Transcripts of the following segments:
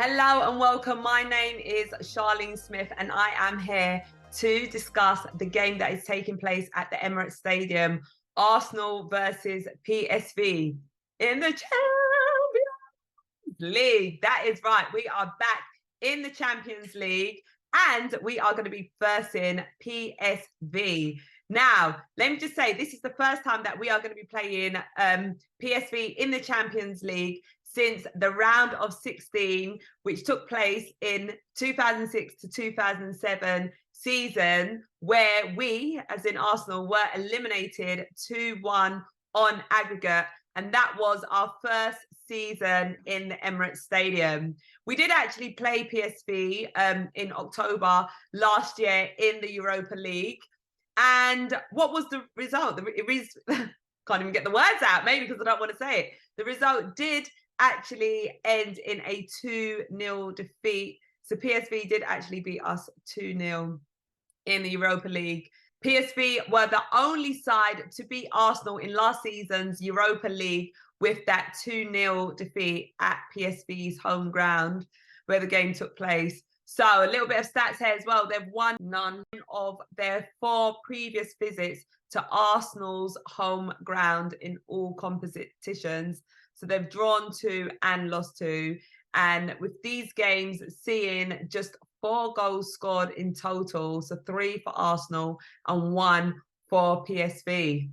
Hello and welcome. My name is Charlene Smith and I am here to discuss the game that is taking place at the Emirates Stadium, Arsenal versus PSV in the Champions League. That is right. We are back in the Champions League and we are going to be versing PSV. Now, let me just say, this is the first time that we are going to be playing PSV in the Champions League since the round of 16, which took place in 2006 to 2007 season, where we, as in Arsenal, were eliminated 2-1 on aggregate. And that was our first season in the Emirates Stadium. We did actually play PSV in October last year in the Europa League. And what was the result? Can't even get the words out, maybe because I don't want to say it. The result did actually end in a 2-0 defeat. So PSV did actually beat us 2-0 in the Europa League. PSV were the only side to beat Arsenal in last season's Europa League with that 2-0 defeat at PSV's home ground where the game took place. So a little bit of stats here as well. They've won none of their 4 previous visits to Arsenal's home ground in all competitions. So they've drawn 2 and lost 2. And with these games seeing just 4 goals scored in total, so 3 for Arsenal and 1 for PSV.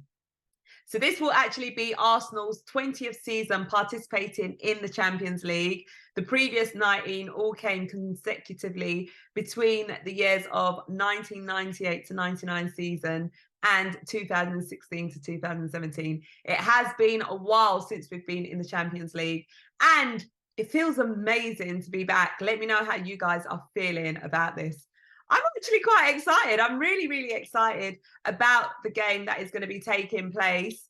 So this will actually be Arsenal's 20th season participating in the Champions League. The previous 19 all came consecutively between the years of 1998 to 99 season and 2016 to 2017. It has been a while since we've been in the Champions League and it feels amazing to be back. Let me know how you guys are feeling about this. I'm actually quite excited. I'm really, really excited about the game that is going to be taking place.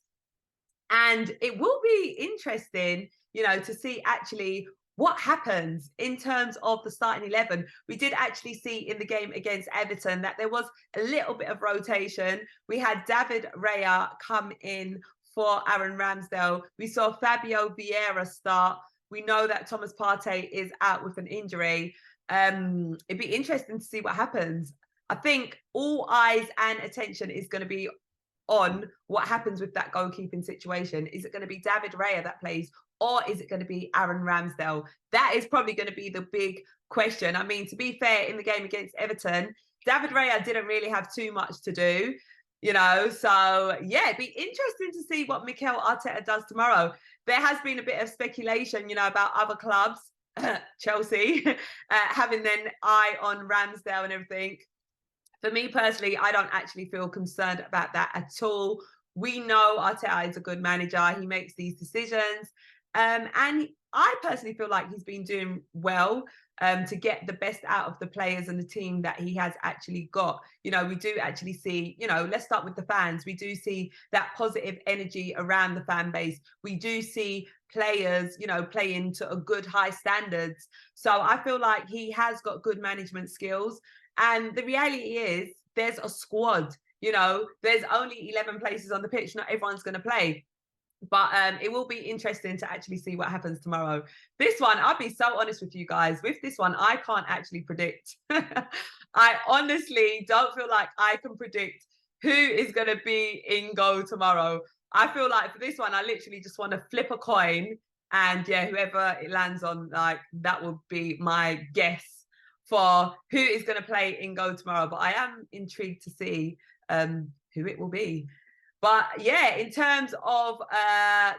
And it will be interesting, to see actually what happens in terms of the starting 11. We did actually see in the game against Everton that there was a little bit of rotation. We had David REYA come in for Aaron Ramsdale. We saw Fabio Vieira start. We know that Thomas Partey is out with an injury. It'd be interesting to see what happens. I think all eyes and attention is going to be on what happens with that goalkeeping situation. Is it going to be David Raya that plays, or is it going to be Aaron Ramsdale? That is probably going to be the big question. I mean, to be fair, in the game against Everton, David Raya didn't really have too much to do, so yeah, it'd be interesting to see what Mikel Arteta does tomorrow. There has been a bit of speculation, about other clubs, Chelsea, having their eye on Ramsdale and everything. For me personally, I don't actually feel concerned about that at all. We know Arteta is a good manager. He makes these decisions. And I personally feel like he's been doing well to get the best out of the players and the team that he has actually got. We do actually see, let's start with the fans. We do see that positive energy around the fan base. We do see players, playing to a good high standards. So I feel like he has got good management skills. And the reality is there's a squad, there's only 11 places on the pitch. Not everyone's going to play. But it will be interesting to actually see what happens tomorrow. This one, I'll be so honest with you guys. With this one, I can't actually predict. I honestly don't feel like I can predict who is going to be in goal tomorrow. I feel like for this one, I literally just want to flip a coin. And yeah, whoever it lands on, like, that would be my guess for who is going to play in goal tomorrow. But I am intrigued to see who it will be. But yeah, in terms of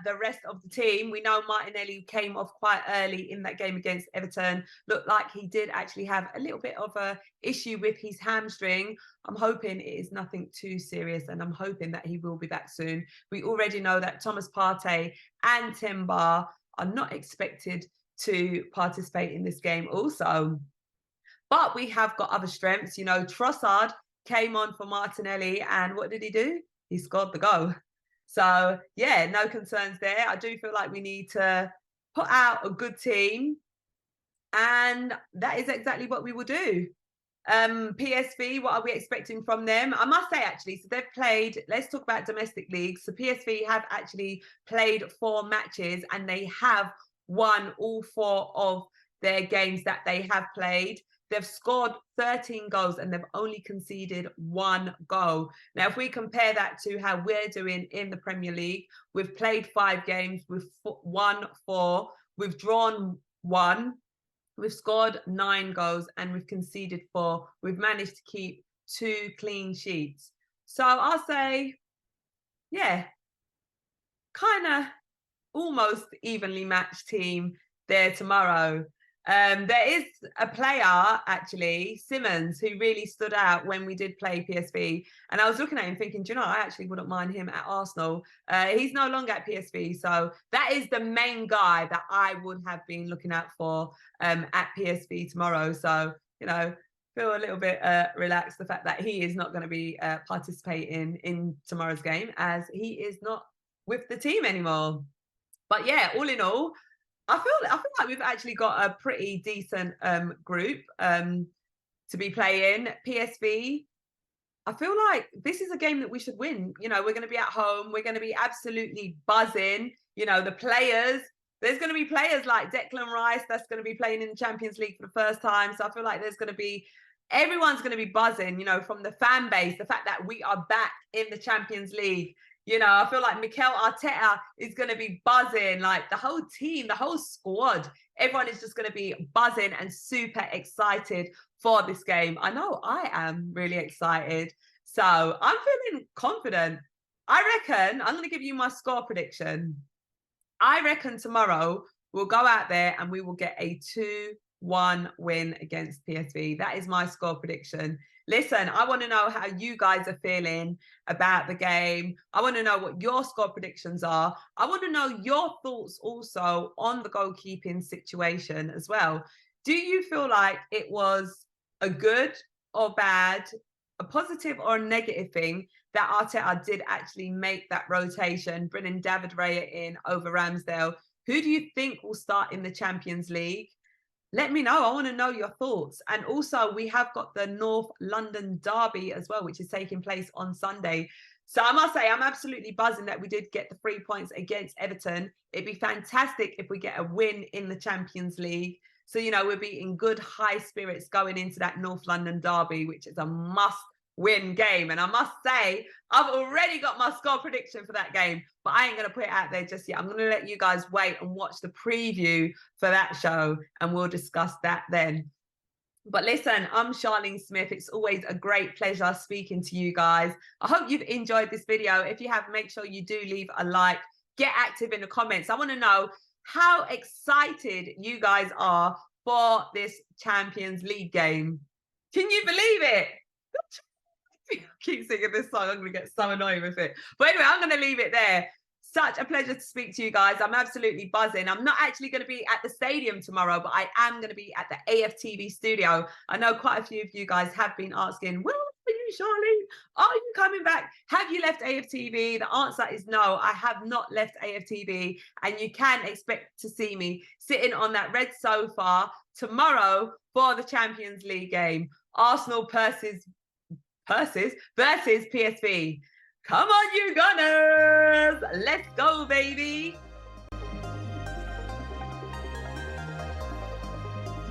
the rest of the team, we know Martinelli came off quite early in that game against Everton. Looked like he did actually have a little bit of a issue with his hamstring. I'm hoping it is nothing too serious, and I'm hoping that he will be back soon. We already know that Thomas Partey and Timber are not expected to participate in this game also. But we have got other strengths. Trossard came on for Martinelli, and what did he do? He scored the goal. So yeah, no concerns there. I do feel like we need to put out a good team, and that is exactly what we will do. PSV, what are we expecting from them? I must say, actually, so they've played, let's talk about domestic leagues. So PSV have actually played 4 matches and they have won all 4 of their games that they have played. They've scored 13 goals and they've only conceded 1 goal. Now, if we compare that to how we're doing in the Premier League, we've played 5 games, we've won 4, we've drawn 1, we've scored 9 goals and we've conceded 4. We've managed to keep 2 clean sheets. So I'll say, yeah, kind of almost evenly matched team there tomorrow. There is a player, actually, Simmons, who really stood out when we did play PSV. And I was looking at him thinking, do you know, I actually wouldn't mind him at Arsenal. He's no longer at PSV. So that is the main guy that I would have been looking out for at PSV tomorrow. So, you know, feel a little bit relaxed the fact that he is not going to be participating in tomorrow's game, as he is not with the team anymore. But yeah, all in all, I feel like we've actually got a pretty decent group to be playing. PSV, I feel like this is a game that we should win. You know, we're going to be at home. We're going to be absolutely buzzing. You know, the players, there's going to be players like Declan Rice that's going to be playing in the Champions League for the first time. So I feel like there's going to be, everyone's going to be buzzing, you know, from the fan base, the fact that we are back in the Champions League. You know, I feel like Mikel Arteta is going to be buzzing, like the whole team, the whole squad. Everyone is just going to be buzzing and super excited for this game. I know I am really excited. So I'm feeling confident. I reckon, I'm going to give you my score prediction. I reckon tomorrow we'll go out there and we will get a 2-1 win against PSV. That is my score prediction. Listen, I want to know how you guys are feeling about the game. I want to know what your score predictions are. I want to know your thoughts also on the goalkeeping situation as well. Do you feel like it was a good or bad, a positive or a negative thing that Arteta did actually make that rotation, bringing David Raya in over Ramsdale? Who do you think will start in the Champions League? Let me know. I want to know your thoughts. And also, we have got the North London derby as well, which is taking place on Sunday. So I must say, I'm absolutely buzzing that we did get the 3 points against Everton. It'd be fantastic if we get a win in the Champions League. So, you know, we'll be in good high spirits going into that North London derby, which is a must-win game. And I must say, I've already got my score prediction for that game, but I ain't going to put it out there just yet. I'm going to let you guys wait and watch the preview for that show, and we'll discuss that then. But listen, I'm Charlene Smith. It's always a great pleasure speaking to you guys. I hope you've enjoyed this video. If you have, make sure you do leave a like. Get active in the comments. I want to know how excited you guys are for this Champions League game. Can you believe it? I keep singing this song. I'm going to get so annoyed with it. But anyway, I'm going to leave it there. Such a pleasure to speak to you guys. I'm absolutely buzzing. I'm not actually going to be at the stadium tomorrow, but I am going to be at the AFTV studio. I know quite a few of you guys have been asking, well, are you, Charlene? Are you coming back? Have you left AFTV? The answer is no, I have not left AFTV. And you can expect to see me sitting on that red sofa tomorrow for the Champions League game. Arsenal versus PSV. Come on, you Gunners! Let's go, baby!